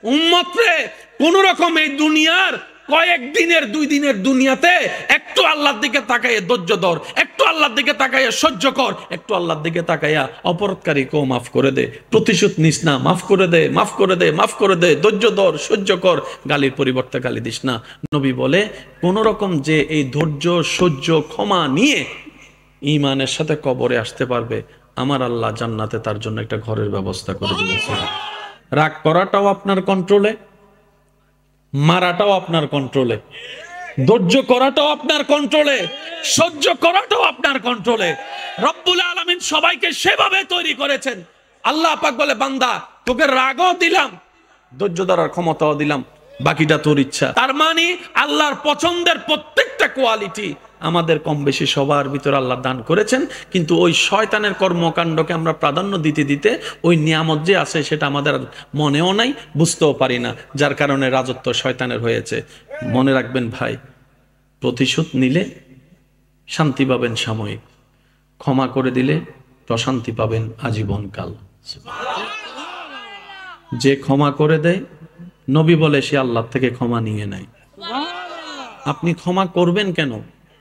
উম্মত রে কোন রকম এই দুনিয়ার কয়েকদিনের 2 দিনের দুনিয়াতে একটু আল্লাহর দিকে তাকাইয়া ধৈর্য ধর, একটু আল্লাহর দিকে তাকাইয়া সহ্য কর, একটু আল্লাহর দিকে তাকাইয়া অপরাধকারীকেও মাফ করে দে, প্রতিশোধ নিস না, মাফ করে দে, মাফ করে দে, মাফ করে দে, ধৈর্য ধর, সহ্য কর, গালির পরিবর্তে গালি দিস না। নবী বলে কোন রকম যে এই ধৈর্য সহ্য ক্ষমা নিয়ে ঈমানের সাথে কবরে আসতে পারবে, আমার আল্লাহ জান্নাতে তার জন্য একটা ঘরের ব্যবস্থা করে দিয়েছে। রাগ করাটাও আপনার কন্ট্রোলে, মারাটাও আপনার কন্ট্রোলে, ধৈর্য করাটাও আপনার কন্ট্রোলে, সহ্য করাটাও আপনার কন্ট্রোলে। রব্বুল আলামিন সবাইকে সেভাবে তৈরি করেছেন। আল্লাহ পাক বলে বান্দা তোকে রাগও দিলাম, ধৈর্য ধরার ক্ষমতাও দিলাম, বাকিটা তোর ইচ্ছা। তার মানে আল্লাহর পছন্দের প্রত্যেকটা কোয়ালিটি আমাদের কম বেশি সবার ভিতরে আল্লাহ দান করেছেন, কিন্তু ওই শয়তানের কর্মকাণ্ডকে আমরা প্রাধান্য দিতে দিতে ওই নিয়ামত যে আছে সেটা আমাদের মনেও নাই, বুঝতেও পারি না, যার কারণে রাজত্ব শয়তানের হয়েছে। মনে রাখবেন ভাই, প্রতিশোধ নিলে শান্তি পাবেন সাময়িক, ক্ষমা করে দিলে প্রশান্তি পাবেন আজীবনকাল। যে ক্ষমা করে দেয়, নবী বলে সে আল্লাহ থেকে ক্ষমা নিয়ে নেয়। আপনি ক্ষমা করবেন কেন?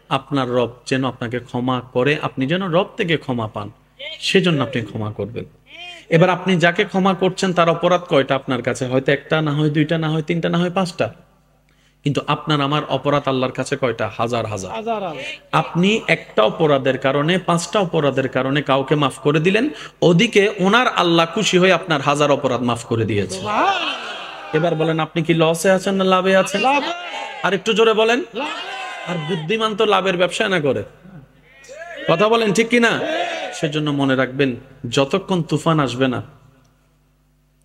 আপনার রব যেন আপনাকে ক্ষমা করে, আপনি যেন রব থেকে ক্ষমা পান, সেজন্য আপনি ক্ষমা করবেন। এবার আপনি যাকে ক্ষমা করছেন তার অপরাধ কয়টা আপনার কাছে? হয়তো একটা, না হয় দুইটা, না হয় তিনটা, না হয় পাঁচটা, কিন্তু আপনার আমার অপরাধ আল্লাহর কাছে কয়টা? হাজার হাজার। আপনি একটা অপরাধের কারণে, 5টা অপরাধের কারণে কাউকে মাফ করে দিলেন, ওদিকে ওনার আল্লাহ খুশি হয়ে আপনার হাজার অপরাধ মাফ করে দিয়েছে। এবার বলেন আপনি কি লসে আছেন না লাভে আছেন? আর একটু জোরে বলেন। আর বুদ্ধিমান তো লাভের ব্যবসা না করে, কথা বলেন ঠিক কিনা? সেজন্য মনে রাখবেন, যতক্ষণ তুফান আসবে না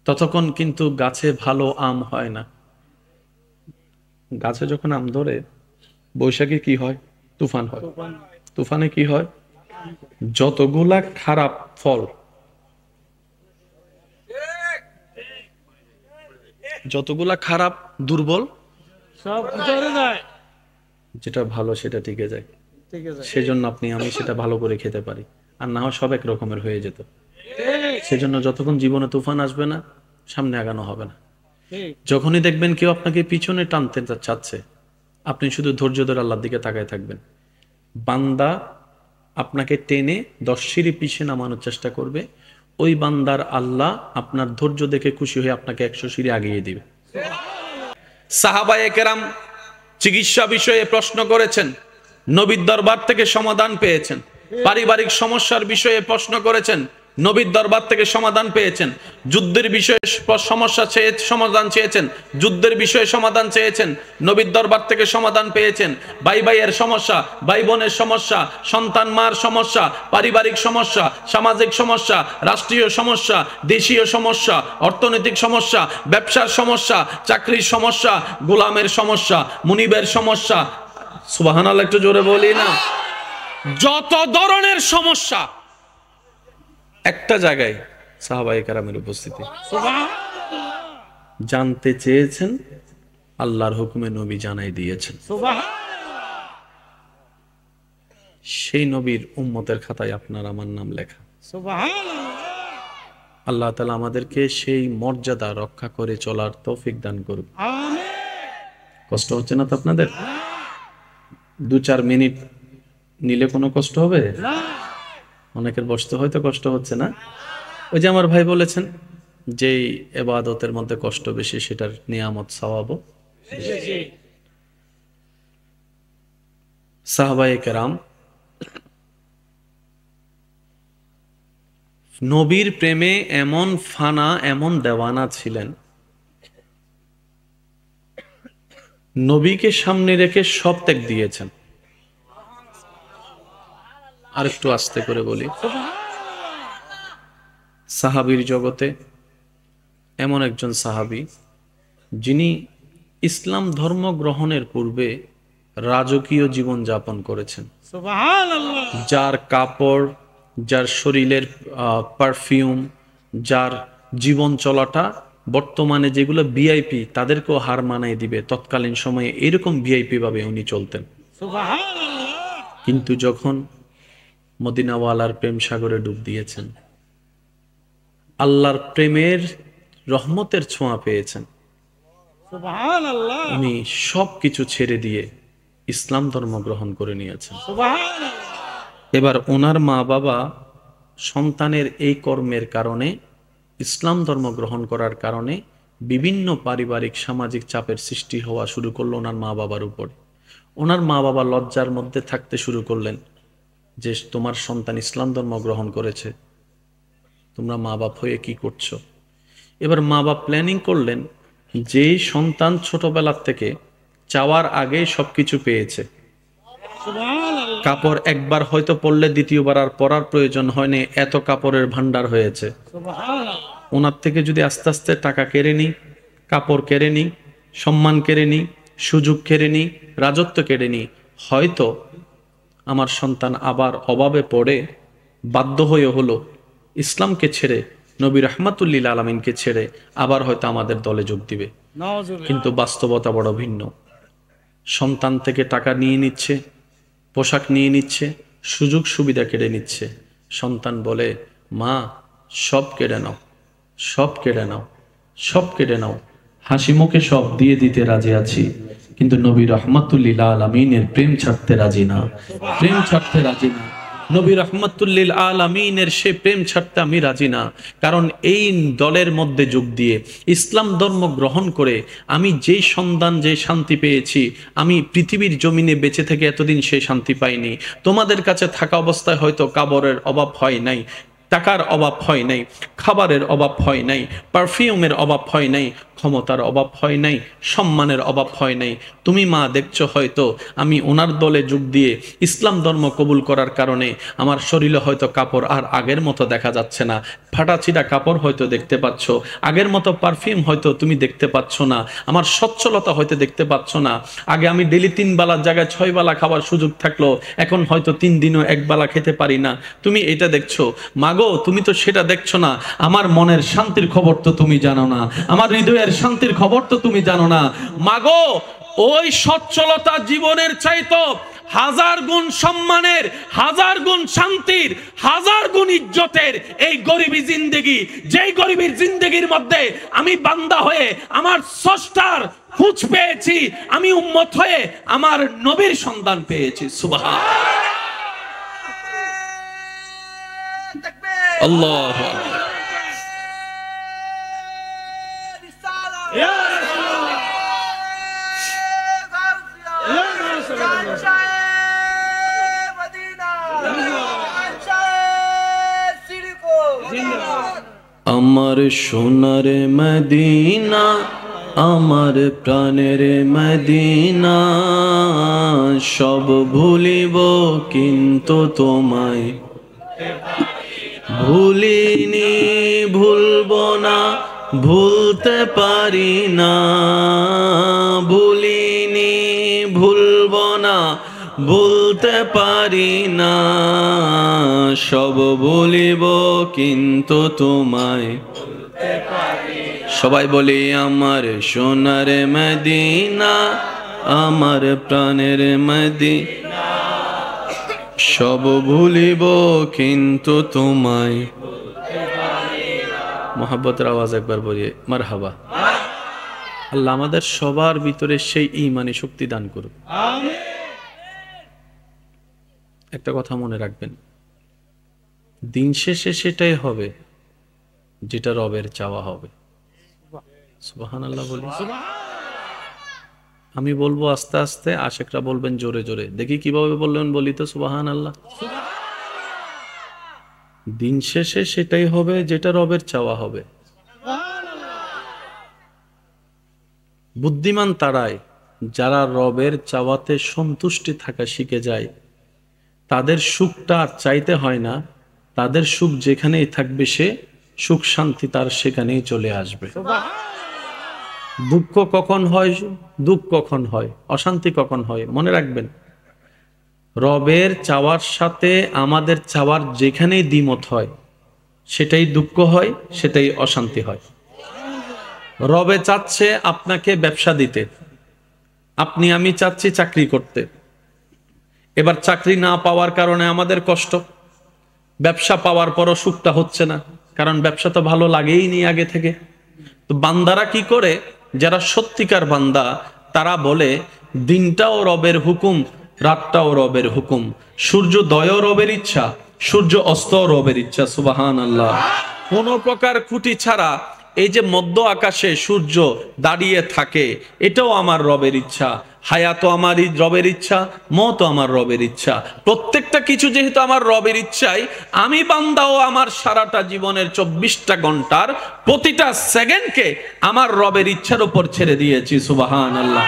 ততক্ষণ কিন্তু গাছে ভালো আম হয় না। গাছে যখন আম ধরে বৈশাখে কি হয়? তুফান হয়। তুফানে কি হয়? যতগুলা খারাপ ফল, যতগুলা খারাপ দুর্বল, সব ভিতরে যায়, যেটা ভালো সেটা টিকে যায়। সেজন্য আপনি আমি সেটা ভালো করে খেতে পারি, আর না হয় সব এক রকমের হয়ে যেত। সেজন্য যতক্ষণ জীবনে তুফান আসবে না, সামনে আগানো হবে না। যখনই দেখবেন কেউ আপনাকে পিছনে টানতে চাচ্ছে, আপনি শুধু ধৈর্য ধরে আল্লাহর দিকে তাকায় থাকবেন। বান্দা আপনাকে টেনে 10 সিঁড়ি পিছিয়ে নামানোর চেষ্টা করবে, ওই বান্দার আল্লাহ আপনার ধৈর্য দেখে খুশি হয়ে আপনাকে 100 সিঁড়ি আগিয়ে দিবে। সাহাবায়ে কেরাম চিকিৎসা বিষয়ে প্রশ্ন করেছেন, নবীর দরবার থেকে সমাধান পেয়েছেন। পারিবারিক সমস্যার বিষয়ে প্রশ্ন করেছেন, নবীর দরবার থেকে সমাধান পেয়েছেন। যুদ্ধের বিষয়ে সমাধান চেয়েছেন, যুদ্ধের বিষয়ে সমাধান চেয়েছেন, নবীর দরবার থেকে সমাধান পেয়েছেন। ভাই ভাইয়ের সমস্যা, ভাই বোনের সমস্যা, সন্তান মার সমস্যা, পারিবারিক সমস্যা, সামাজিক সমস্যা, রাষ্ট্রীয় সমস্যা, দেশীয় সমস্যা, অর্থনৈতিক সমস্যা, ব্যবসার সমস্যা, চাকরির সমস্যা, গোলামের সমস্যা, মুনিবের সমস্যা, সুবহানাল্লাহ একটু জোরে বলি না, যত ধরনের সমস্যা একটা জায়গায় সাহাবায়ে কেরামের উপস্থিতি। জানতে চেয়েছেন, আল্লাহর হুকুমে নবী জানাই দিয়েছেন। সেই নবীর উম্মতের খাতায় আপনার আমার নাম লেখা। আল্লাহ তাআলা আমাদেরকে সেই মর্যাদা রক্ষা করে চলার তৌফিক দান করুন। কষ্ট হচ্ছে না তো আপনাদের? 2-4 মিনিট নিলে কোনো কষ্ট হবে? অনেকের বসতে হয়তো কষ্ট হচ্ছে না। ওই যে আমার ভাই বলেছেন, যেই ইবাদতের মধ্যে কষ্ট বেশি সেটার নিয়ামত সওয়াবও বেশি। সাহাবায়ে কেরাম নবীর প্রেমে এমন ফানা, এমন দেওয়ানা ছিলেন, নবীকে সামনে রেখে সব ত্যাগ দিয়েছেন। আর একটু আস্তে করে বলি, সাহাবীর জগতে এমন একজন সাহাবী যিনি ইসলাম ধর্ম গ্রহণের পূর্বে রাজকীয় জীবন যাপন করেছেন। সুবহানাল্লাহ। যার কাপড়, যার শরীরের পারফিউম, যার জীবন চলাটা বর্তমানে যেগুলো ভিআইপি তাদেরকেও হার মানায় দিবে, তৎকালীন সময়ে এরকম ভিআইপি ভাবে উনি চলতেন। সুবহানাল্লাহ। কিন্তু যখন মদিনাওয়ালার প্রেম সাগরে ডুব দিয়েছেন, আল্লাহর প্রেমের রহমতের ছোঁয়া পেয়েছেন, সুবহানাল্লাহ উনি সবকিছু ছেড়ে দিয়ে ইসলাম ধর্ম গ্রহণ করে নিয়েছেন। সুবহানাল্লাহ এবার ওনার মা বাবা সন্তানের এই কর্মের কারণে, ইসলাম ধর্ম গ্রহণ করার কারণে বিভিন্ন পারিবারিক সামাজিক চাপের সৃষ্টি হওয়া শুরু করলো ওনার মা বাবার উপর। ওনার মা বাবা লজ্জার মধ্যে থাকতে শুরু করলেন যে তোমার সন্তান ইসলাম ধর্ম গ্রহণ করেছে, তোমরা মা বাপ হয়ে কি করছো। এবার মা বাপ প্ল্যানিং করলেন, যেই সন্তান ছোটবেলার থেকে চাওয়ার আগে সবকিছু পেয়েছে, সুবহানাল্লাহ কাপড় একবার হয়তো পরলে দ্বিতীয়বার আর পরার প্রয়োজন হয়নি, এত কাপড়ের ভান্ডার হয়েছে, সুবহানাল্লাহ ওনার থেকে যদি আস্তে আস্তে টাকা কেড়ে নিই, কাপড় কেড়ে নিই, সম্মান কেড়ে নিই, সুযোগ কেড়ে নিই, রাজত্ব কেড়ে নিই, হয়তো আমার সন্তান আবার অভাবে পড়ে বাধ্য হয়ে হলো ইসলামকে ছেড়ে, নবী রহমাতুল্লিল আলমিনকে ছেড়ে আবার হয়তো আমাদের দলে যোগ দিবে। নাউজুবিল্লাহ কিন্তু বাস্তবতা বড় ভিন্ন। সন্তান থেকে টাকা নিয়ে নিচ্ছে, পোশাক নিয়ে নিচ্ছে, সুযোগ সুবিধা কেড়ে নিচ্ছে। সন্তান বলে, মা সব কেড়ে নাও, সব কেড়ে নাও, সব কেড়ে নাও, হাসি মুখে সব দিয়ে দিতে রাজি আছি, কিন্তু নবী রহমাতুল্লিল আলামিনের প্রেম ছাড়তে রাজি না, প্রেম ছাড়তে রাজি না। নবী রহমাতুল্লিল আলামিনের সে প্রেম ছাড়তে আমি রাজি না। কারণ এই দলের মধ্যে যোগ দিয়ে ইসলাম ধর্ম গ্রহণ করে আমি যেই সন্ধান, যে শান্তি পেয়েছি, আমি পৃথিবীর জমিনে বেঁচে থেকে এতদিন সেই শান্তি পাইনি। তোমাদের কাছে থাকা অবস্থায় হয়তো কাপড়ের অভাব হয় নাই, টাকার অভাব হয় নাই, খাবারের অভাব হয় নাই, পারফিউমের অভাব হয় নাই, ক্ষমতার অভাব হয় নাই, সম্মানের অভাব হয় নাই। তুমি মা দেখছো হয়তো আমি ওনার দলে যোগ দিয়ে ইসলাম ধর্ম কবুল করার কারণে আমার শরীরে হয়তো কাপড় আর আগের মতো দেখা যাচ্ছে না, ফাটাছিটা কাপড় হয়তো দেখতে পাচ্ছ, আগের মতো পারফিউম হয়তো তুমি দেখতে পাচ্ছ না, আমার সচ্ছলতা হয়তো দেখতে পাচ্ছ না। আগে আমি ডেলি 3 বেলার জায়গায় 6 বেলা খাবার সুযোগ থাকলো, এখন হয়তো 3 দিনও 1 বেলা খেতে পারি না। তুমি এটা দেখছো মাগো, তুমি তো সেটা দেখছো না। আমার মনের শান্তির খবর তো তুমি জানো না, আমার হৃদয়ের শান্তির খবর তো তুমি জানো না। মাগো, ওই সচ্ছলতা জীবনের চাইতো 1000 গুণ সম্মানের, 1000 গুণ শান্তির, 1000 গুণ ইজ্জতের এই গরিবী জিন্দেগি, যেই গরিবীর জিন্দেগির মধ্যে আমি বান্দা হয়ে আমার স্রষ্টার খোঁজ পেয়েছি, আমি উম্মত হয়ে আমার নবীর সন্ধান পেয়েছি। সুবহান আল্লাহ। ইয়া রাসূলুল্লাহ ইয়া রাসূলুল্লাহ আমার সোনার মদিনা, আমার প্রাণের মদিনা, সব ভুলিব কিন্তু তোমায় ভুলিনি, ভুলবো না, ভুলতে পারি না, ভুলিনি, ভুলবো না, ভুলতে পারি না, সব ভুলিব কিন্তু তোমায়। সবাই বলি আমার সোনার মদিনা, আমার প্রাণের মদিনা, সব ভুলিব কিন্তু তোমায়। মোহাব্বতের আওয়াজ একবার বলিয়ে মারহাবা। আল্লাহ আমাদের সবার ভিতরে সেই ঈমানি শক্তি দান করুক। আমিন। একটা কথা মনে রাখবেন, দিন শেষে সেটাই হবে যেটা রবের চাওয়া হবে। সুবহানাল্লাহ বলি। আমি বলবো আস্তে আস্তে, আশেকরা বলবেন জোরে জোরে। দেখি কিভাবে বললেন, বলি তো সুবহানাল্লাহ। দিন শেষে সেটাই হবে যেটা রবের চাওয়া হবে। বুদ্ধিমান তারাই যারা রবের চাওয়াতে সন্তুষ্টি থাকা শিখে যায়। তাদের সুখটা আর চাইতে হয় না, তাদের সুখ যেখানেই থাকবে সে সুখ শান্তি তার সেখানেই চলে আসবে। দুঃখ কখন হয়, দুঃখ কখন হয়, অশান্তি কখন হয়, মনে রাখবেন রবের চাওয়ার সাথে আমাদের চাওয়ার যেখানেই দ্বিমত হয় সেটাই দুঃখ হয়, সেটাই অশান্তি হয়। রবে চাচ্ছে আপনাকে ব্যবসা দিতে, আপনি আমি চাচ্ছি চাকরি করতে। এবার চাকরি না পাওয়ার কারণে আমাদের কষ্ট, ব্যবসা পাওয়ার পরও সুখটা হচ্ছে না, কারণ ব্যবসা তো ভালো লাগেই নি আগে থেকে। তো বান্দারা কি করে, যারা সত্যিকার বান্দা তারা বলে দিনটাও রবের হুকুম, রাতটাও রবের হুকুম, সূর্যোদয়ও রবের ইচ্ছা, সূর্য অস্তও রবের ইচ্ছা। সুবহানাল্লাহ। কোনো প্রকার খুঁটি ছাড়া এই যে মধ্য আকাশে সূর্য দাঁড়িয়ে থাকে, এটাও আমার রবের ইচ্ছা। হায়াতও আমারই রবের ইচ্ছা, মতও আমার রবের ইচ্ছা। প্রত্যেকটা কিছু যেহেতু আমার রবের ইচ্ছাই, আমি বান্দাও আমার সারাটা জীবনের 24টা ঘন্টার প্রতিটা সেকেন্ডকে আমার রবের ইচ্ছার উপর ছেড়ে দিয়েছি। সুবহানাল্লাহ।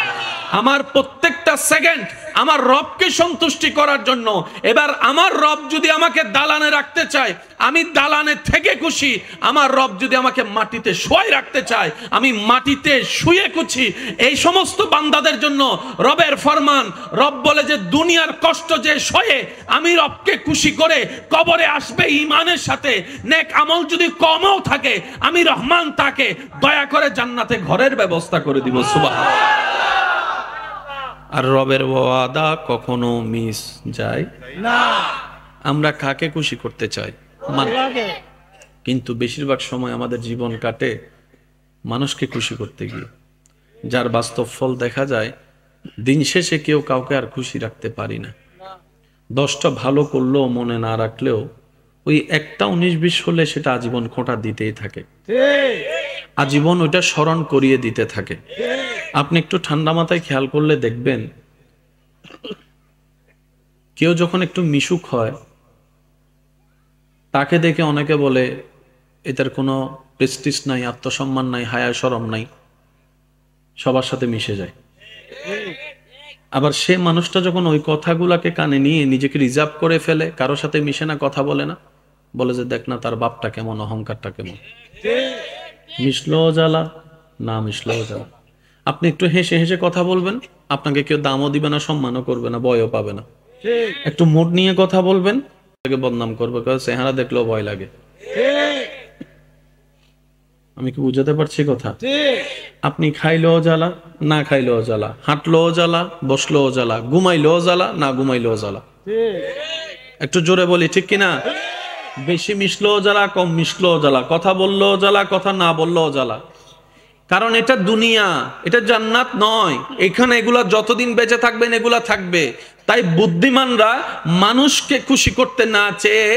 আমার প্রত্যেকটা সেকেন্ড আমার রবকে সন্তুষ্টি করার জন্য। এবার আমার রব যদি আমাকে দালানে রাখতে চায়, আমি দালানে থেকে খুশি। আমার রব যদি আমাকে মাটিতে শুয়ে রাখতে চায়, আমি মাটিতে শুয়ে খুশি। এই সমস্ত বান্দাদের জন্য রবের ফরমান, রব বলে যে দুনিয়ার কষ্ট যে সয়ে আমি রবকে খুশি করে কবরে আসবে ঈমানের সাথে। নেক আমল যদি কমও থাকে, আমি রহমান তাকে দয়া করে জান্নাতে ঘরের ব্যবস্থা করে দিব। সুবহানাল্লাহ। আর রবের ওয়াদা কখনো মিস যায় না। আমরা কাকে খুশি করতে চাই? কিন্তু বেশিরভাগ সময় আমাদের জীবন কাটে মানুষকে খুশি করতে গিয়ে, যার বাস্তব ফল দেখা যায় দিন শেষে কেউ কাউকে আর খুশি রাখতে পারি না। 10টা ভালো করলেও মনে না রাখলেও ওই একটা 19-20 হলে সেটা আজীবন খোঁটা দিতেই থাকে, আজীবন ওইটা স্মরণ করিয়ে দিতে থাকে। আপনি একটু ঠান্ডা মাথায় খেয়াল করলে দেখবেন, কেউ যখন একটু মিশুক হয় তাকে দেখে অনেকে বলে এটার কোনো প্রেস্টিজ নাই, আত্মসম্মান নাই, হায়া শরম নাই, সবার সাথে মিশে যায়। আবার সে মানুষটা যখন ওই কথাগুলাকে কানে নিয়ে নিজেকে রিজার্ভ করে ফেলে, কারোর সাথে মিশে না, কথা বলে না, বলে যে দেখ না তার বাপটা কেমন, অহংকারটা কেমন, মিশলেও জ্বালা, না মিশলেও জ্বালা। আপনি একটু হেসে হেসে কথা বলবেন, আপনাকে কেউ দামও দিবে না, সম্মানও করবে না, ভয়ও পাবে না। একটু মুড নিয়ে কথা বলবেন, তাকে বদনাম করবে, চেহারা দেখলেও ভয় লাগে। আমি কি বুঝাতে পারছি কথা? আপনি খাইলেও জ্বালা, না খাইলেও জ্বালা, হাঁটলেও জ্বালা, বসলেও জ্বালা, ঘুমাইলেও জ্বালা, না ঘুমাইলেও জ্বালা। একটু জোরে বলি ঠিক কিনা? বেশি মিশলেও জ্বালা, কম মিশলেও জ্বালা, কথা বললেও জ্বালা, কথা না বললেও জ্বালা। কারণ এটা দুনিয়া, এটা জান্নাত নয়। এখানে এগুলা যতদিন বেঁচে থাকবেন এগুলা থাকবে। তাই বুদ্ধিমানরা মানুষকে খুশি করতে না চেয়ে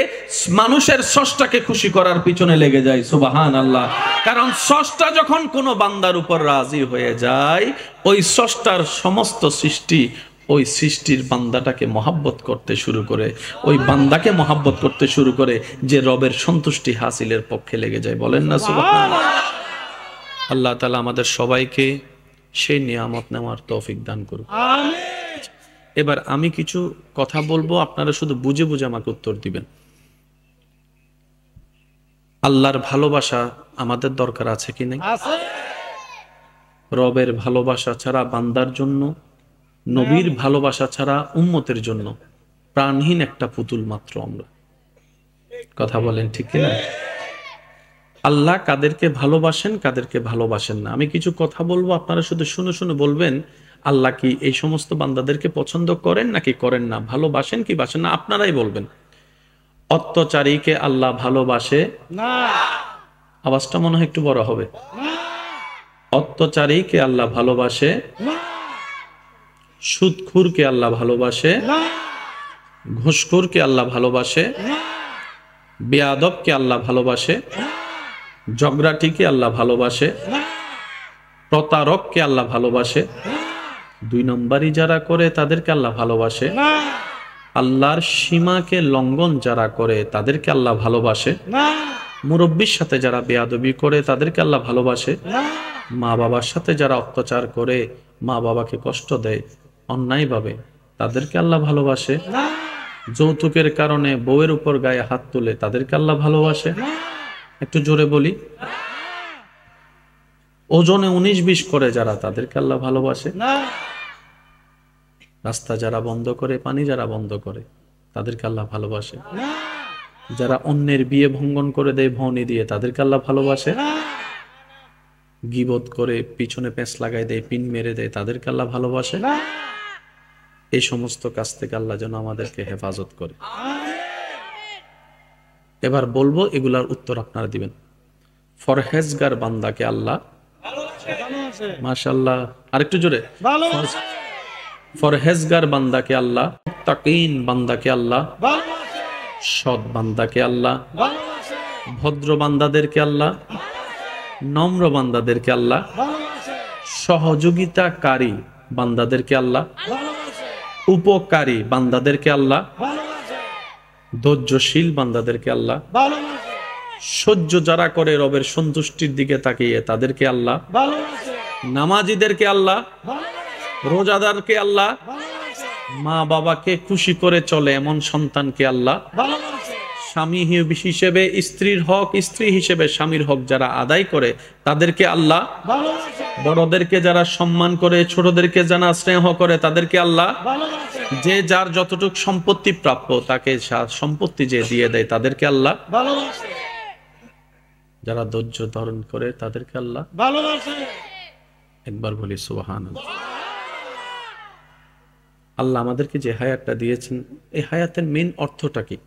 মানুষের স্রষ্টাকে খুশি করার পিছনে লেগে যায়। সুবহানাল্লাহ। কারণ স্রষ্টা যখন কোনো বান্দার উপর রাজি হয়ে যায়, ওই স্রষ্টার সমস্ত সৃষ্টি ওই সৃষ্টির বান্দাটাকে মহাব্বত করতে শুরু করে, ওই বান্দাকে মহাব্বত করতে শুরু করে, যে রবের সন্তুষ্টি হাসিলের পক্ষে লেগে যায়। বলেন না সুবহানাল্লাহ। আল্লাহ তাআলা আমাদের সবাইকে সেই নিয়ামত নেওয়ার তৌফিক দান করুন। এবার আমি কিছু কথা বলবো, আপনারা শুধু বুঝে বুঝে আমাকে উত্তর দিবেন। আল্লাহর ভালোবাসা আমাদের দরকার আছে কি নাই? রবের ভালোবাসা ছাড়া বান্দার জন্য, নবীর ভালোবাসা ছাড়া উম্মতের জন্য প্রাণহীন একটা পুতুল মাত্র আমরা। কথা বলেন ঠিক কিনা? আল্লাহ কাদেরকে ভালোবাসেন, কাদেরকে ভালোবাসেন না। আমি কিছু কথা বলবো, আপনারা শুধু শুনে শুনে বলবেন আল্লাহ কি এই সমস্ত বান্দাদেরকে পছন্দ করেন নাকি করেন না, ভালোবাসেন কি বাসেন না, আপনারাই বলবেন। অত্যাচারীকে আল্লাহ ভালোবাসে না। আওয়াজটা মনে হয় একটু বড় হবে। অত্যাচারীকে আল্লাহ ভালোবাসে না। সুদখোরকে আল্লাহ ভালোবাসে না। ঘুষখোরকে আল্লাহ ভালোবাসে না। বেয়াদবকে আল্লাহ ভালোবাসে না। ঝগড়াটিকে আল্লাহ ভালোবাসে না। প্রতারককে আল্লাহ ভালোবাসে না। 2 নম্বরই যারা করে তাদেরকে আল্লাহ ভালোবাসে না। আল্লাহর সীমাকে লঙ্ঘন যারা করে তাদেরকে আল্লাহ ভালোবাসে না। মুরব্বির সাথে যারা বেয়াদবি করে তাদেরকে আল্লাহ ভালোবাসে না। মা বাবার সাথে যারা অত্যাচার করে, মা বাবাকে কষ্ট দেয় অন্যায়ভাবে, তাদেরকে আল্লাহ ভালোবাসে না। যৌতুকের কারণে বউয়ের উপর গায়ে হাত তুলে তাদেরকে আল্লাহ ভালোবাসে না। একটু জোরে বলি। ওজনে 19-20 করে যারা, তাদেরকে আল্লাহ ভালোবাসে না। রাস্তা যারা বন্ধ করে, পানি যারা বন্ধ করে, তাদেরকে আল্লাহ ভালোবাসে না। যারা অন্যের বিয়ে ভঙ্গন করে দেয় ভৌনি দিয়ে, তাদেরকে আল্লাহ ভালোবাসে না। গীবত করে পিছনে পেঁচ লাগাই দেয়, পিন মেরে দেয়, তাদেরকে আল্লাহ ভালোবাসে না। এই সমস্ত কাজ থেকে আল্লাহ যেন আমাদেরকে হেফাজত করে। এবার বলবো, এগুলার উত্তর আপনারা দিবেন। ফরহেজগার বান্দাকে আল্লাহ ভালোবাসে মাশাআল্লাহ, আরেকটু জোরে। ভালোবাসে ফরহেজগার বান্দাকে আল্লাহ, তাকিন বান্দাকে আল্লাহ, ভালোবাসে সৎ বান্দাকে আল্লাহ, ভালোবাসে ভদ্র বান্দাদেরকে আল্লাহ, নম্র বান্দাদেরকে আল্লাহ, ভালোবাসে সহযোগিতাকারী বান্দাদেরকে আল্লাহ, ভালোবাসে উপকারী বান্দাদেরকে আল্লাহ, ভালোবাসে ধৈর্যশীল বান্দাদেরকে আল্লাহ, ভালোবাসে সহ্য যারা করে রবের সন্তুষ্টির দিকে তাকিয়ে তাদেরকে আল্লাহ, ভালোবাসে নামাজীদেরকে আল্লাহ, ভালোবাসে রোজাদারকে আল্লাহ, ভালোবাসে মা বাবাকে খুশি করে চলে এমন সন্তানকে আল্লাহ, ভালোবাসে স্বামী হিসেবে স্ত্রীর হক, স্ত্রী হিসেবে স্বামীর হক যারা আদায় করে তাদেরকে আল্লাহ, ভালোবাসে বড়দেরকে যারা সম্মান করে ছোটদেরকে যারা স্নেহ করে তাদেরকে আল্লাহ, ভালোবাসে যে যার যতটুক সম্পত্তি প্রাপ্য তাকে সম্পত্তি যে দিয়ে দেয় তাদেরকে আল্লাহ, ভালোবাসে যারা ধৈর্য ধারণ করে তাদেরকে আল্লাহ। ভালোবাসে একবার বলি সুবহানাল্লাহ। আল্লাহ আমাদেরকে যে হায়াতটা দিয়েছেন এই হায়াতের মেইন অর্থটা কি?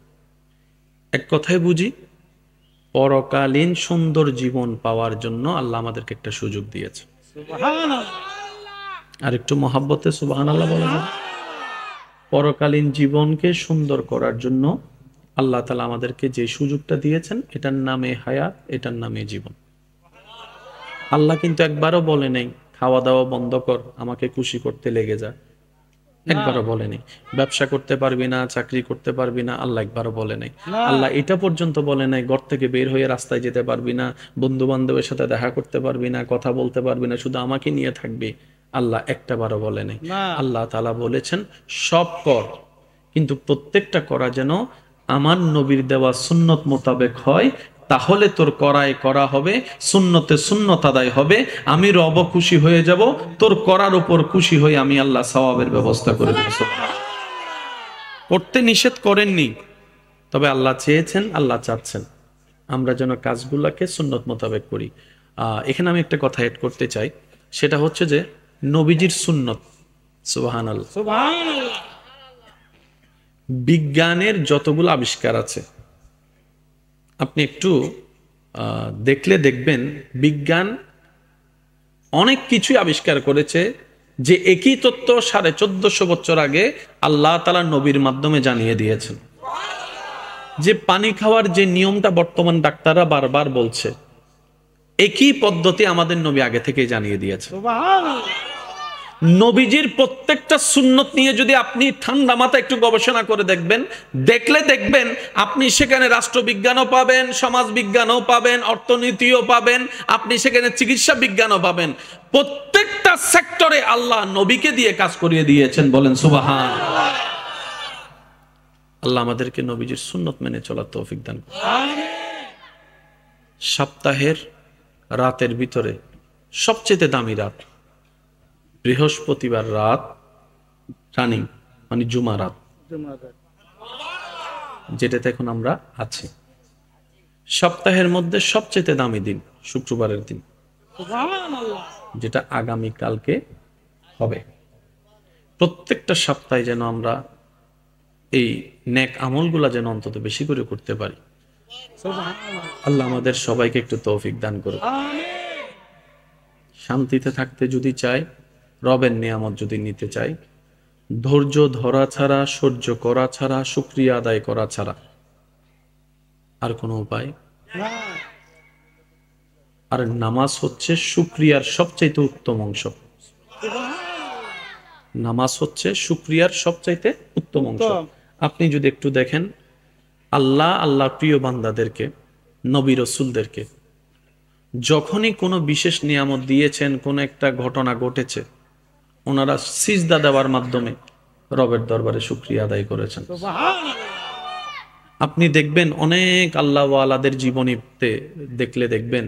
এক কথায় বুঝি, পরকালীন সুন্দর জীবন পাওয়ার জন্য আল্লাহ আমাদেরকে একটা সুযোগ দিয়েছে। সুবহানাল্লাহ আর একটু মহাব্বতে সুবহানাল্লাহ বলেন। পরকালীন জীবনকে সুন্দর করার জন্য আল্লাহ তাআলা আমাদেরকে যে সুযোগটা দিয়েছেন এটার নামে হায়াত, এটার নামে জীবন। আল্লাহ কিন্তু একবারও বলে নাই খাওয়া দাওয়া বন্ধ কর, আমাকে খুশি করতে লেগে যা। একবারও বলে নাই ব্যবসা করতে পারবি না, চাকরি করতে পারবি না, আল্লাহ একবারও বলে নাই। আল্লাহ এটা পর্যন্ত বলে নাই ঘর থেকে বের হয়ে রাস্তায় যেতে পারবি না, বন্ধু বান্ধবের সাথে দেখা করতে পারবি না, কথা বলতে পারবি না, শুধু আমাকে নিয়ে থাকবি। আল্লাহ একটাবারও বলে নাই। আল্লাহ তাআলা বলেছেন সব কর, কিন্তু প্রত্যেকটা করা যেন আমার নবীর দেওয়া সুন্নত মোতাবেক হয়, তাহলে তোর করায় করা হবে, সুন্নতে সুন্নত আদায় হবে, আমি রব খুশি হয়ে যাব, তোর করার উপর খুশি হয়ে আমি আল্লাহ সওয়াবের ব্যবস্থা করে দেব। করতে নিষেধ করেননি, তবে আল্লাহ চেয়েছেন, আল্লাহ চাচ্ছেন আমরা যেন কাজগুলোকে সুন্নত মোতাবেক করি। এখানে আমি একটা কথা এড করতে চাই, সেটা হচ্ছে যে নবীজির সুন্নত। সুবহানাল্লাহ। সুবহানাল্লাহ বিজ্ঞানের যতগুলো আবিষ্কার আছে আপনি একটু দেখলে দেখবেন বিজ্ঞান অনেক কিছুই আবিষ্কার করেছে যে একই তত্ত্ব 1450 বছর আগে আল্লাহ তাআলা নবীর মাধ্যমে জানিয়ে দিয়েছেন। যে পানি খাওয়ার যে নিয়মটা বর্তমান ডাক্তাররা বারবার বলছে, একই পদ্ধতি আমাদের নবী আগে থেকেই জানিয়ে দিয়েছে। সুবহানাল্লাহ নবীজির প্রত্যেকটা সুন্নত নিয়ে যদি আপনি ঠান্ডা মাথায় একটু গবেষণা করে দেখবেন, দেখলে দেখবেন আপনি সেখানে রাষ্ট্রবিজ্ঞানও পাবেন, সমাজ বিজ্ঞানও পাবেন, অর্থনীতিও পাবেন, আপনি সেখানে চিকিৎসা বিজ্ঞানও পাবেন। প্রত্যেকটা সেক্টরে আল্লাহ নবীকে দিয়ে কাজ করিয়ে দিয়েছেন। বলেন সুবহানাল্লাহ। আল্লাহ আমাদেরকে নবীজির সুন্নত মেনে চলার তৌফিক দান করুন। সপ্তাহের রাতের ভিতরে সবচেয়ে দামি রাত বৃহস্পতিবার রাত, রানিং মানে জুমা রাত, যেটাতে এখন আমরা আছি। সপ্তাহের মধ্যে সবচেয়ে দামি দিন শুক্রবারের দিন, সুবহানাল্লাহ যেটা আগামী কালকে হবে। প্রত্যেকটা সপ্তাহে যেন আমরা এই নেক আমলগুলা যেন অন্তত বেশি করে করতে পারি। সুবহানাল্লাহ আল্লাহ আমাদের সবাইকে একটু তৌফিক দান করুন। আমিন শান্তিতে থাকতে যদি চাই, রবের নিয়ামত যদি নিতে চাই, ধৈর্য ধরা ছাড়া, সহ্য করা ছাড়া, শুকরিয়া আদায় করা ছাড়া আর কোনো উপায়। আর নামাজ হচ্ছে শুকরিয়ার সবচাইতে উত্তম অংশ। নামাজ হচ্ছে শুকরিয়ার সবচাইতে উত্তম অংশ। আপনি যদি একটু দেখেন আল্লাহর প্রিয় বান্দাদেরকে, নবী রাসূলদেরকে যখনই কোনো বিশেষ নিয়ামত দিয়েছেন, কোন একটা ঘটনা ঘটেছে, ওনারা সিজদা দেওয়ার মাধ্যমে রবের দরবারে শুকরিয়া আদায় করেছেন। আপনি দেখবেন অনেক আল্লাহওয়ালাদের জীবনীতে দেখলে দেখবেন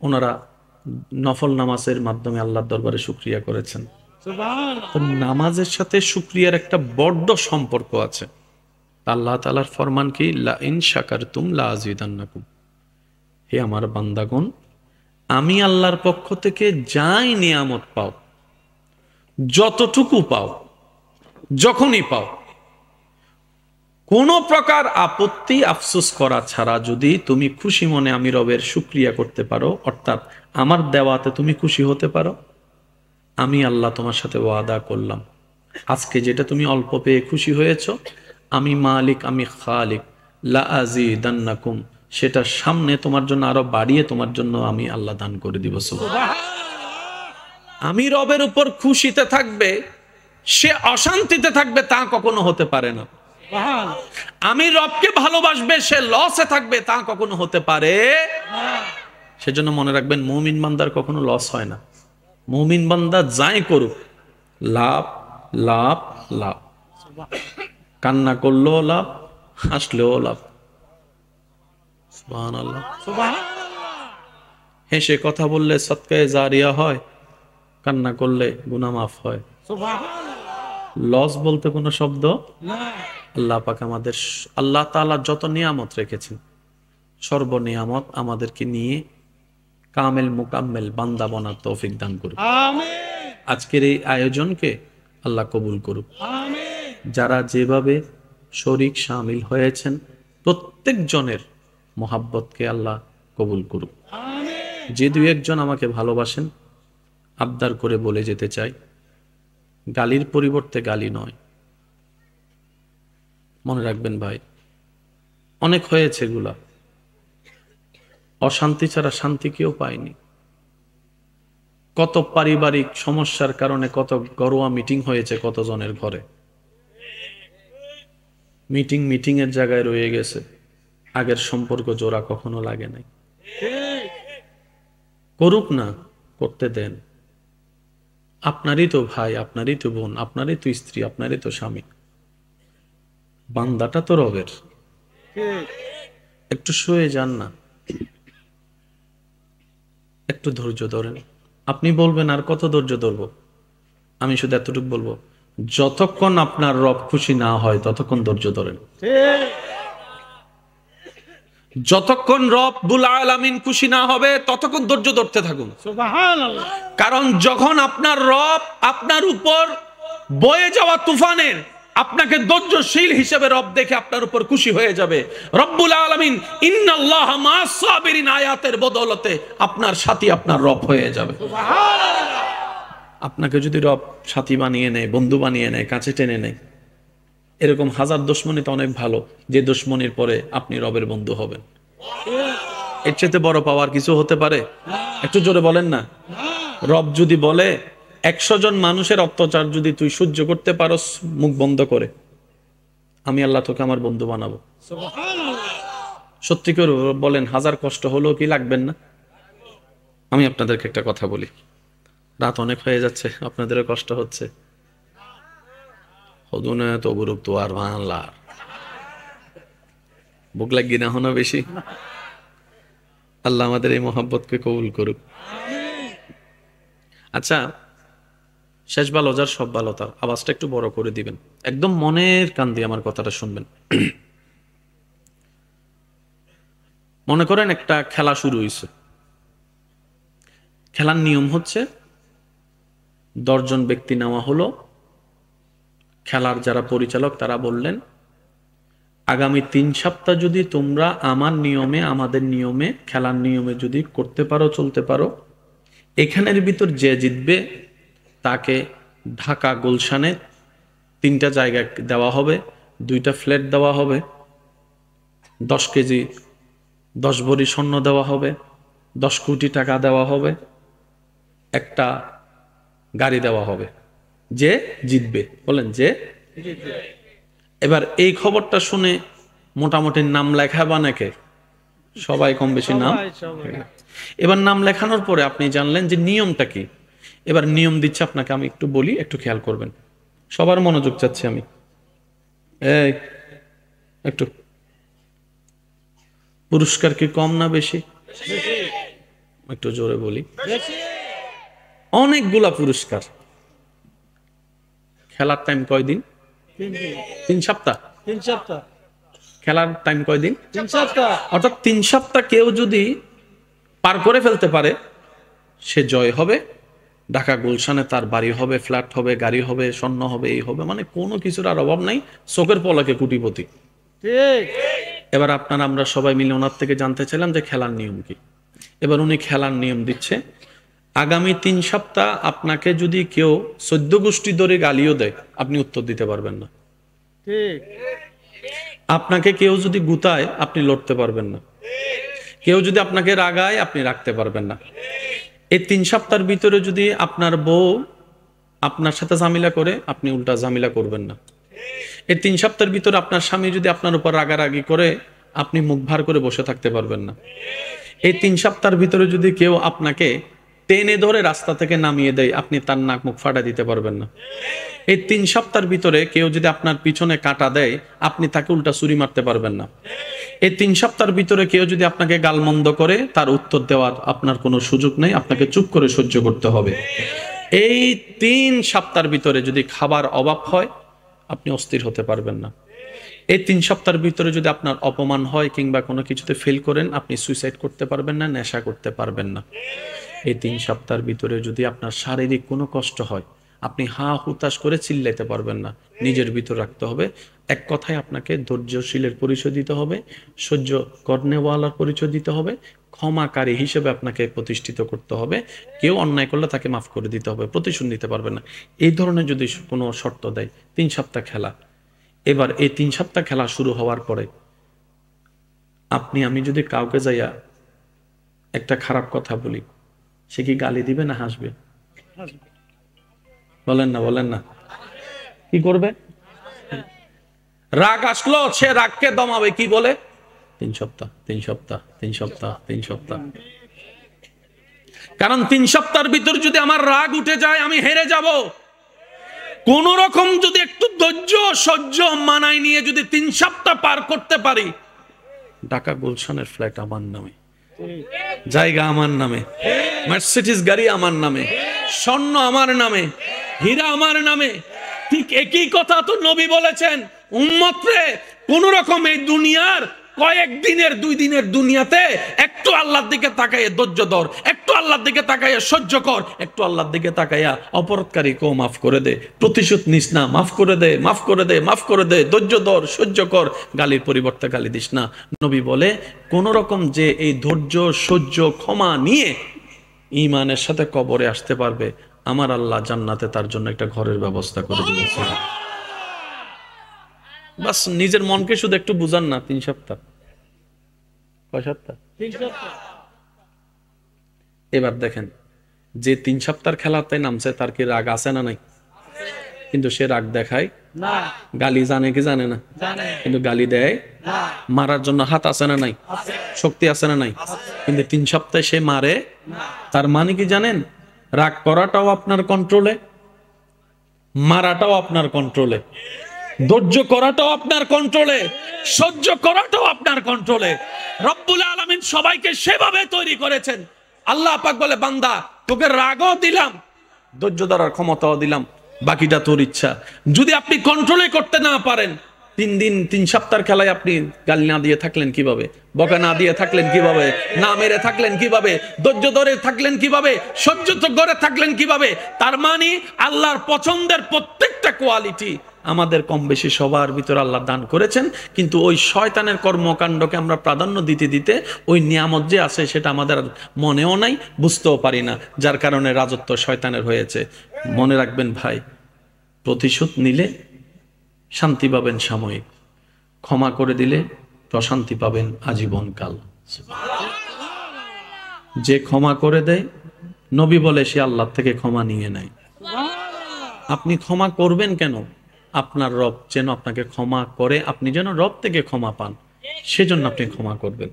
ওনারা নফল নামাজের মাধ্যমে আল্লাহর দরবারে শুকরিয়া করেছেন। তো নামাজের সাথে শুকরিয়ার একটা বড় সম্পর্ক আছে। আল্লাহ তাআলার ফরমান কি, লা ইন শাকারতুম লা আযীদান্নাকুম। হে আমার বান্দাগণ, আমি আল্লাহর পক্ষ থেকে যাই নিয়ামত পাও, যতটুকু পাও, যখনই পাও, কোন প্রকার আপত্তি আফসোস করা ছাড়া যদি তুমি খুশি মনে আমি রবের শুকরিয়া করতে পারো, অর্থাৎ আমার দেওয়াতে তুমি খুশি হতে পারো, আমি আল্লাহ তোমার সাথে ওয়াদা করলাম, আজকে যেটা তুমি অল্প পেয়ে খুশি হয়েছ, আমি মালিক, আমি খালিক, লা আজিদান্নাকুম, সেটা সামনে তোমার জন্য আরো বাড়িয়ে তোমার জন্য আমি আল্লাহ দান করে দিব। আমি রবের উপর খুশিতে থাকবে, সে অশান্তিতে থাকবে, তা কখনো হতে পারে না। আমি রবকে ভালোবাসবে, সে লসে থাকবে, তা কখনো হতে পারে। সেজন্য মনে রাখবেন, মুমিন বান্দার কখনো লস হয় না। মুমিন বান্দা যাই করুক, লাভ লাভ লাভ। কান্না করলেও লাভ, হাসলেও লাভ। সুবহানাল্লাহ। হেসে কথা বললে সদকায়ে জারিয়া হয়, কান্না করলে গুনাহ মাফ হয়। লস বলতে কোনো শব্দ আল্লাহ পাক আমাদের, আল্লাহ তাআলা যত নিয়ামত রেখেছেন, সর্ব নিয়ামত আমাদেরকে নিয়ে কামেল মুকাম্মেল বান্দা বানার তৌফিক দান করুক। আজকের এই আয়োজনকে আল্লাহ কবুল করুক। যারা যেভাবে শরীক শামিল হয়েছেন, প্রত্যেক জনের মোহাব্বতকে আল্লাহ কবুল করুক। যে দুই একজন আমাকে ভালোবাসেন, আবদার করে বলে যেতে চাই, গালির পরিবর্তে গালি নয়। মনে রাখবেন ভাই, অনেক হয়েছে এগুলা, অশান্তি ছাড়া শান্তি কেউ পায়নি। কত পারিবারিক সমস্যার কারণে কত ঘরোয়া মিটিং হয়েছে কতজনের ঘরে, মিটিং এর জায়গায় রয়ে গেছে, আগের সম্পর্ক জোড়া কখনো লাগে নাই। করুক না, করতে দেন। আপনারই তো ভাই, আপনারই তো বোন, আপনারই তো স্ত্রী, আপনারই তো স্বামী, বান্দাটা তো রবের। একটু শুয়ে যান না, একটু ধৈর্য ধরেন। আপনি বলবেন আর কত ধৈর্য ধরবো, আমি শুধু এতটুকু বলবো, যতক্ষণ আপনার রব খুশি না হয় ততক্ষণ ধৈর্য ধরেন। যতক্ষণ রব্বুল আলামিন খুশি না হবে ততক্ষণ ধৈর্য ধরতে থাকুন। সুবহানাল্লাহ। কারণ যখন আপনার রব আপনার উপর বয়ে যাওয়া তুফানের আপনাকে ধৈর্যশীল হিসেবে রব দেখে আপনার উপর খুশি হয়ে যাবে। রব্বুল আলামিন ইন্নাল্লাহা মা'আস সাবিরিন আয়াতের বদৌলতে আপনার সাথী আপনার রব হয়ে যাবে। আপনাকে যদি রব সাথী বানিয়ে নেয়, বন্ধু বানিয়ে নেয়, কাছে টেনে নেয়, এরকম হাজার দুশমনী তো অনেক ভালো, যে দুশমনির পরে আপনি রবের বন্ধু হবেন। এর চেয়ে বড় পাওয়ার কিছু হতে পারে? একটু জোরে বলেন না। রব যদি বলে 100 জন মানুষের অত্যাচার যদি তুই সহ্য করতে পারস মুখ বন্ধ করে, আমি আল্লাহ তোকে আমার বন্ধু বানাবো। সত্যি করে বলেন, হাজার কষ্ট হলেও কি লাগবেন না? আমি আপনাদেরকে একটা কথা বলি, রাত অনেক হয়ে যাচ্ছে, আপনাদেরও কষ্ট হচ্ছে। হদুনে তো গুরুপ তো আর বাংলার বুক লাগি না হনো বেশি। আল্লাহ আমাদের এই মোহাব্বতকে কবুল করুক। আচ্ছা, শেষ ভালো যার সব ভালো তার, আওয়াজটা একটু বড় করে দিবেন, একদম মনের কান দিয়ে আমার কথাটা শুনবেন। মনে করেন একটা খেলা শুরু হয়েছে, খেলার নিয়ম হচ্ছে 10 জন ব্যক্তি নেওয়া হলো। খেলার যারা পরিচালক তারা বললেন, আগামী 3 সপ্তাহ যদি তোমরা আমার নিয়মে, আমাদের নিয়মে, খেলার নিয়মে যদি করতে পারো, চলতে পারো, এখানের ভিতর যে জিতবে তাকে ঢাকা গুলশানে 3টা জায়গা দেওয়া হবে, 2টা ফ্ল্যাট দেওয়া হবে, 10 কেজি 10 ভরি স্বর্ণ দেওয়া হবে, 10 কোটি টাকা দেওয়া হবে, একটা গাড়ি দেওয়া হবে যে জিতবে। বলেন যে জিতবে। এবার এই খবরটা শুনে মোটামুটি নাম লেখা বানাকে সবাই কম বেশি নাম। এবার নাম লেখানোর পরে আপনি জানলেন যে নিয়মটা কি। এবার নিয়ম দিচ্ছে আপনাকে, আমি একটু বলি, একটু খেয়াল করবেন, সবার মনোযোগ চাচ্ছি আমি। এই একটু, পুরস্কার কি কম না বেশি? একটু জোরে বলি। অনেকগুলা পুরস্কার। খেলার টাইম কয়দিন? 3 সপ্তাহ। 3 সপ্তাহ। খেলার টাইম কয়দিন? 3 সপ্তাহ। অর্থাৎ 3 সপ্তাহ কেউ যদি পার করে ফেলতে পারে সে জয় হবে। ঢাকা গুলশানে তার বাড়ি হবে, ফ্ল্যাট হবে, গাড়ি হবে, স্বর্ণ হবে, এই হবে, মানে কোনো কিছুর আর অভাব নাই, চোখের পলকে কোটিপতি। ঠিক। এবার আপনারা আমরা সবাই মিলে ওনার থেকে জানতে চাইলাম যে খেলার নিয়ম কি। এবার উনি খেলার নিয়ম দিচ্ছে, আগামী 3 সপ্তাহ আপনাকে যদি কেউ 14 গোষ্ঠী ধরে গালিও দেয়, আপনি উত্তর দিতে পারবেন না। ঠিক। আপনাকে কেউ যদি গুতায়, আপনি লড়তে পারবেন না। কেউ যদি আপনাকে রাগায়, আপনি রাখতে পারবেন না। এই 3 সপ্তাহের ভিতরে যদি আপনার বউ আপনার সাথে ঝামেলা করে, আপনি উল্টা ঝামেলা করবেন না। এই 3 সপ্তাহের ভিতরে আপনার স্বামী যদি আপনার উপর রাগারাগি করে, আপনি মুখ ভার করে বসে থাকতে পারবেন না। এই 3 সপ্তাহের ভিতরে যদি কেউ আপনাকে টেনে ধরে রাস্তা থেকে নামিয়ে দেয়, আপনি তার নাক মুখ ফাটা দিতে পারবেন না। এই 3 সপ্তাহের ভিতরে কেউ যদি আপনার পিছনে কাঁটা দেয়, আপনি তাকে উল্টা ছুরি মারতে পারবেন না। এই 3 সপ্তাহের ভিতরে কেউ যদি আপনাকে গালমন্দ করে, তার উত্তর দেওয়ার আপনার কোনো সুযোগ নেই, আপনাকে চুপ করে সহ্য করতে হবে। এই 3 সপ্তাহের ভিতরে যদি খাবার অভাব হয়, আপনি অস্থির হতে পারবেন না। এই 3 সপ্তাহের ভিতরে যদি আপনার অপমান হয় কিংবা কোনো কিছুতে ফেল করেন, আপনি সুইসাইড করতে পারবেন না, নেশা করতে পারবেন না। এই 3 সপ্তাহের ভিতরে যদি আপনার শারীরিক কোনো কষ্ট হয়, আপনি হা হুতাশ করে চিল্লাইতে পারবেন না, নিজের ভিতর রাখতে হবে। এক কথায় আপনাকে ধৈর্যশীলের পরিচয় দিতে হবে, সহ্য করনেওয়ালার পরিচয় দিতে হবে, ক্ষমাকারী হিসেবে আপনাকে প্রতিষ্ঠিত করতে হবে। কেউ অন্যায় করলে তাকে মাফ করে দিতে হবে, প্রতিশোধ নিতে পারবেন না। এই ধরনের যদি কোনো শর্ত দেয়, 3 সপ্তাহ খেলা। এবার এই 3 সপ্তাহ খেলা শুরু হওয়ার পরে আমি যদি কাউকে যাইয়া একটা খারাপ কথা বলি, সে কি গালি দিবে না হাসবে? বলেন না কি করবে? রাগ আসলো, সে রাগকে দমাবে, কি বলে? 3 সপ্তাহ 3 সপ্তাহ 3 সপ্তাহ 3 সপ্তাহ। কারণ 3 সপ্তাহের ভিতর যদি আমার রাগ উঠে যায়, আমি হেরে যাব। কোন রকম যদি একটু ধৈর্য সহ্য মানায় নিয়ে যদি 3 সপ্তাহ পার করতে পারি, ঢাকা গুলশানের ফ্ল্যাট আমার নামে, জায়গা আমার নামে, মার্সিডিজ গাড়ি আমার নামে, স্বর্ণ আমার নামে, হীরা আমার নামে। ঠিক একই কথা তো নবী বলেছেন, উম্মত রে, কোন রকম এই দুনিয়ার কয়েকদিনের 2 দিনের দুনিয়াতে একটু আল্লাহর দিকে তাকাইয়া ধৈর্য ধর, একটু আল্লাহর দিকে তাকাইয়া সহ্য কর, একটু আল্লাহর দিকে তাকাইয়া অপরাধকারীকেও মাফ করে দে, প্রতিশোধ নিস না, মাফ করে দে, মাফ করে দে, মাফ করে দে, ধৈর্য ধর, সহ্য কর, গালির পরিবর্তে গালি দিস না। নবী বলে, কোন রকম যে এই ধৈর্য সহ্য ক্ষমা নিয়ে ঈমানের সাথে কবরে আসতে পারবে, আমার আল্লাহ জান্নাতে তার জন্য একটা ঘরের ব্যবস্থা করে দিয়েছে। বাস নিজের মনকে শুধু একটু বুঝান না। 3 সপ্তাহ, কয় সপ্তাহ? 3 সপ্তাহ। এবার দেখেন, যে 3 সপ্তাহের খেলাতে নামছে, তার কি রাগ আছে না নাই? কিন্তু সে রাগ দেখায় না। গালি জানে কি জানে না? জানে। কিন্তু গালি দেয় না। মারার জন্য হাত আছে না নাই? শক্তি আছে না নাই? কিন্তু 3 সপ্তাহে সে মারে না। তার মানে কি জানেন? রাগ করাটাও আপনার কন্ট্রোলে, মারাটাও আপনার কন্ট্রোলে, ধৈর্য করাটাও আপনার কন্ট্রোলে, সহ্য করাটাও আপনার কন্ট্রোলে। রব্বুল আলামিন সবাইকে সেভাবে তৈরি করেছেন। আল্লাহ পাক বলে, বান্দা, তোকে রাগও দিলাম, ধৈর্য ধরার ক্ষমতাও দিলাম, বাকিটা তোর ইচ্ছা। যদি আপনি কন্ট্রোলে করতে না পারেন, 3 সপ্তাহের খেলায় আপনি গালি না দিয়ে থাকলেন কিভাবে? বকা না দিয়ে থাকলেন কিভাবে? না মেরে থাকলেন কিভাবে? ধৈর্য ধরে থাকলেন কিভাবে? সহ্য করে থাকলেন কিভাবে? তার মানে আল্লাহর পছন্দের প্রত্যেকটা কোয়ালিটি আমাদের কম বেশি সবার ভিতরে আল্লাহ দান করেছেন, কিন্তু ওই শয়তানের কর্মকাণ্ডকে আমরা প্রাধান্য দিতে দিতে ওই নিয়ামত যে আছে সেটা আমাদের মনেও নাই, বুঝতেও পারি না, যার কারণে রাজত্ব শয়তানের হয়েছে। মনে রাখবেন ভাই, প্রতিশোধ নিলে শান্তি পাবেন সাময়িক, ক্ষমা করে দিলে প্রশান্তি পাবেন আজীবনকাল। যে ক্ষমা করে দেয়, নবী বলে, সে আল্লাহ থেকে ক্ষমা নিয়ে নেয়। আপনি ক্ষমা করবেন কেন? আপনার রব যেন আপনাকে ক্ষমা করে, আপনি যেন রব থেকে ক্ষমা পান, সেজন্য আপনি ক্ষমা করবেন।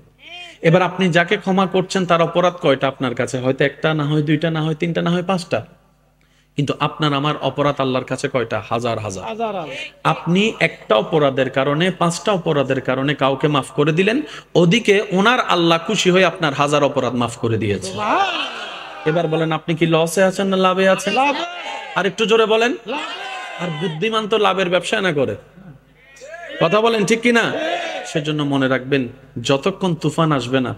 এবার আপনি যাকে ক্ষমা করছেন তার অপরাধ কয়টা আপনার কাছে? হয়তো 1টা, না হয় 2টা, না হয় 3টা, না হয় 5টা। কিন্তু আপনার আমার অপরাধ আল্লাহর কাছে কয়টা? হাজার হাজার। আপনি একটা অপরাধের কারণে, 5টা অপরাধের কারণে কাউকে মাফ করে দিলেন, ওদিকে ওনার আল্লাহ খুশি হয়ে আপনার হাজার অপরাধ মাফ করে দিয়েছে। এবার বলেন, আপনি কি লসে আছেন না লাভে আছেন? আর একটু জোরে বলেন। আর বুদ্ধিমান তো লাভের ব্যবসা না করে, কথা বলেন ঠিক কিনা? সেজন্য মনে রাখবেন, যতক্ষণ তুফান আসবে না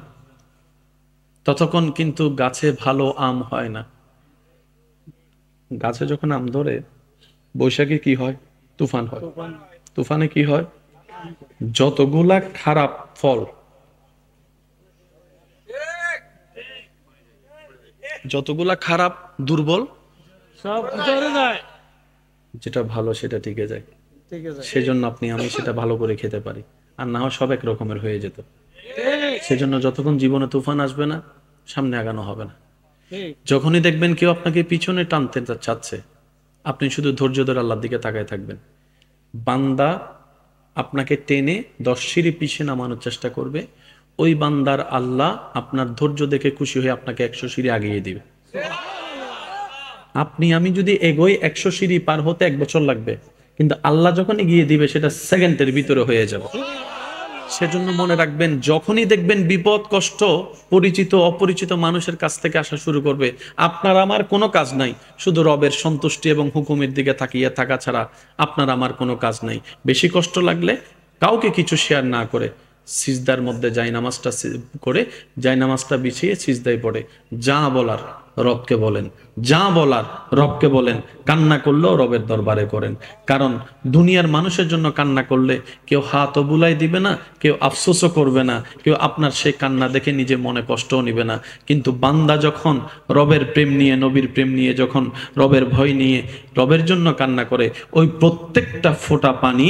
ততক্ষণ কিন্তু গাছে ভালো আম হয় না। গাছে যখন আম ধরে, বৈশাখে কি হয়? তুফান হয়। তুফানে কি হয়? যতগুলা খারাপ ফল যতগুলা খারাপ দুর্বল সব ভিতরে যায়। যেটা ভালো সেটা টিকে যায়, ঠিক আছে। সেজন্য আপনি আমি সেটা ভালো করে খেতে পারি, আর না হয় সব এক রকমের হয়ে যেত। ঠিক সেজন্য যতক্ষণ জীবনে তুফান আসবে না, সামনে আগানো হবে না। ঠিক যখনই দেখবেন কেউ আপনাকে পিছনে টানতে চাচ্ছে, আপনি শুধু ধৈর্য ধরে আল্লাহর দিকে তাকায় থাকবেন। বান্দা আপনাকে টেনে 10 সিঁড়ি পিছিয়ে নামানোর চেষ্টা করবে, ওই বান্দার আল্লাহ আপনার ধৈর্য দেখে খুশি হয়ে আপনাকে 100 সিঁড়ি আগিয়ে দিবে। আপনি আমি যদি এগোই 100 সিঁড়ি পার হতে 1 বছর লাগবে, কিন্তু আল্লাহ যখন এগিয়ে দিবে সেটা সেকেন্ডের ভিতরে হয়ে যাবে। সেজন্য মনে রাখবেন, যখনই দেখবেন বিপদ কষ্ট পরিচিত অপরিচিত মানুষের কাছ থেকে আসা শুরু করবে, আপনার আমার কোনো কাজ নাই, শুধু রবের সন্তুষ্টি এবং হুকুমের দিকে তাকিয়ে থাকা ছাড়া আপনার আমার কোনো কাজ নাই। বেশি কষ্ট লাগলে কাউকে কিছু শেয়ার না করে সিজদার মধ্যে যাই নামাজটা বিছিয়ে সিজদায় পড়ে যা বলার রবকে বলেন, যা বলার রবকে বলেন। কান্না করলেও রবের দরবারে করেন, কারণ দুনিয়ার মানুষের জন্য কান্না করলে কেউ হাতও বুলাই দিবে না, কেউ আফসোসও করবে না, কেউ আপনার সেই কান্না দেখে নিজে মনে কষ্টও নিবে না। কিন্তু বান্দা যখন রবের প্রেম নিয়ে, নবীর প্রেম নিয়ে, যখন রবের ভয় নিয়ে রবের জন্য কান্না করে, ওই প্রত্যেকটা ফোঁটা পানি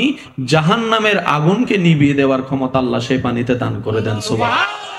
জাহান্নামের আগুনকে নিভিয়ে দেওয়ার ক্ষমতা আল্লাহ সেই পানিতে দান করে দেন। সুবহানাল্লাহ।